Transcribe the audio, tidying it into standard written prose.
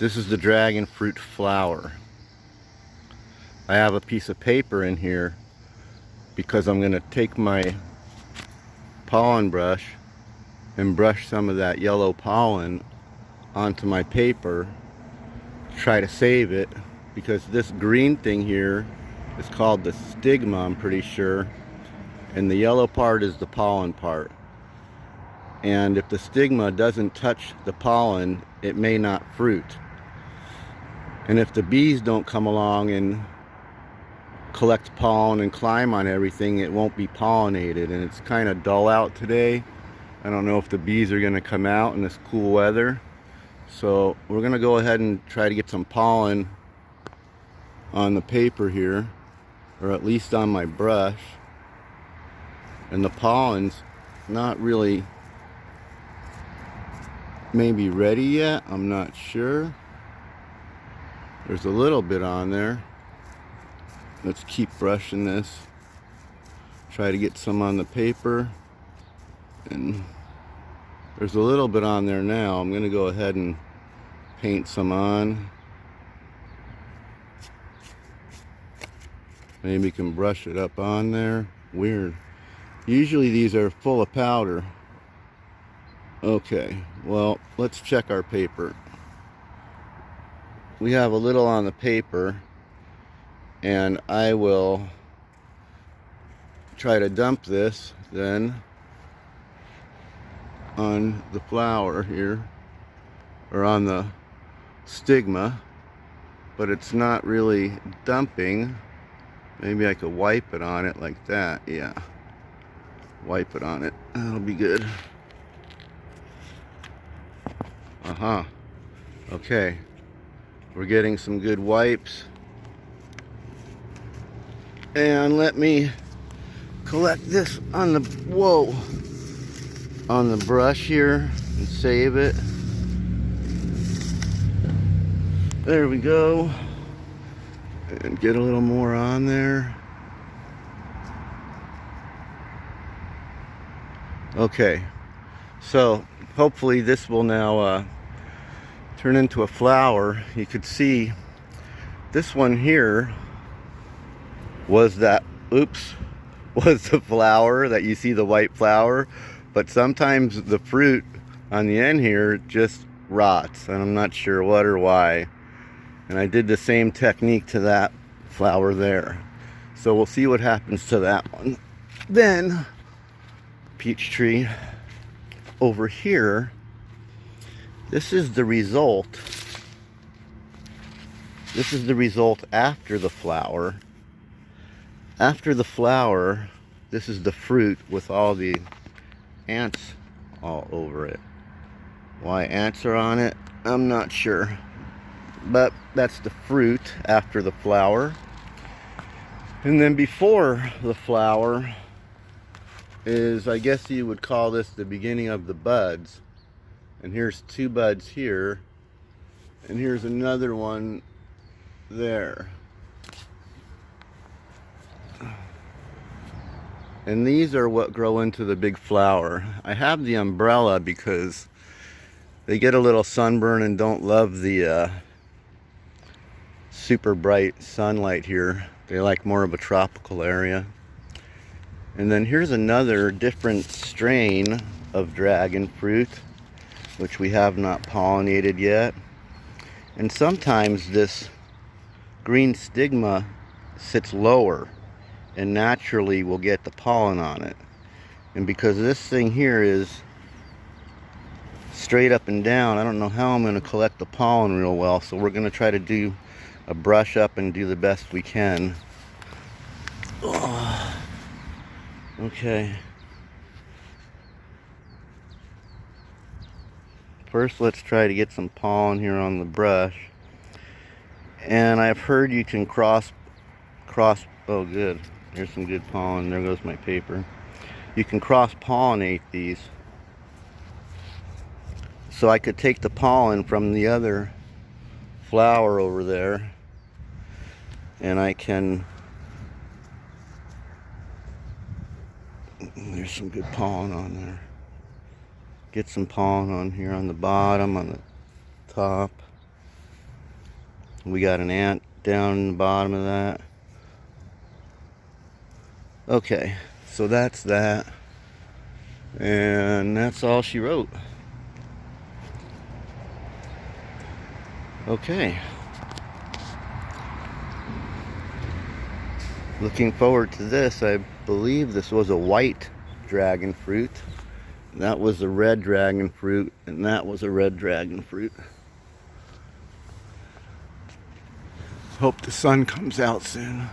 This is the dragon fruit flower. I have a piece of paper in here because I'm going to take my pollen brush and brush some of that yellow pollen onto my paper, try to save it, because this green thing here is called the stigma, I'm pretty sure, and the yellow part is the pollen part. And if the stigma doesn't touch the pollen, it may not fruit. And if the bees don't come along and collect pollen and climb on everything, it won't be pollinated. And it's kind of dull out today. I don't know if the bees are going to come out in this cool weather. So we're going to go ahead and try to get some pollen on the paper here, or at least on my brush. And the pollen's not really maybe ready yet, I'm not sure. There's a little bit on there. Let's keep brushing this. Try to get some on the paper. And there's a little bit on there now. I'm going to go ahead and paint some on. Maybe you can brush it up on there. Weird. Usually these are full of powder. Okay, well, let's check our paper. We have a little on the paper, and I will try to dump this then on the flower here, or on the stigma, but it's not really dumping. Maybe I could wipe it on it like that. Yeah, wipe it on it, that'll be good. Okay, we're getting some good wipes. And let me collect this on the on the brush here and save it. There we go. And get a little more on there. Okay, so hopefully this will now turn into a flower. You could see this one here was the flower that you see, the white flower, but sometimes the fruit on the end here just rots, and I'm not sure what or why. And I did the same technique to that flower there, so we'll see what happens to that one. Then peach tree over here, this is the result. This is the result after the flower. After the flower, this is the fruit with all the ants all over it. Why ants are on it, I'm not sure. But that's the fruit after the flower. And then before the flower is, I guess you would call this the beginning of the buds. And here's two buds here, and here's another one there. And these are what grow into the big flower. I have the umbrella because they get a little sunburn and don't love the super bright sunlight here. They like more of a tropical area. And then here's another different strain of dragon fruit, which we have not pollinated yet. And sometimes this green stigma sits lower and naturally will get the pollen on it. And because this thing here is straight up and down, I don't know how I'm going to collect the pollen real well, so we're going to try to do a brush up and do the best we can. Oh, okay. First, let's try to get some pollen here on the brush. And I've heard you can cross, oh good, here's some good pollen, there goes my paper. You can cross-pollinate these. So I could take the pollen from the other flower over there, and I can, there's some good pollen on there. Get some pollen on here on the bottom, on the top. We got an ant down the bottom of that. Okay, so that's that. And that's all she wrote. Okay. Looking forward to this. I believe this was a white dragon fruit. That was a red dragon fruit, and that was a red dragon fruit. Hope the sun comes out soon.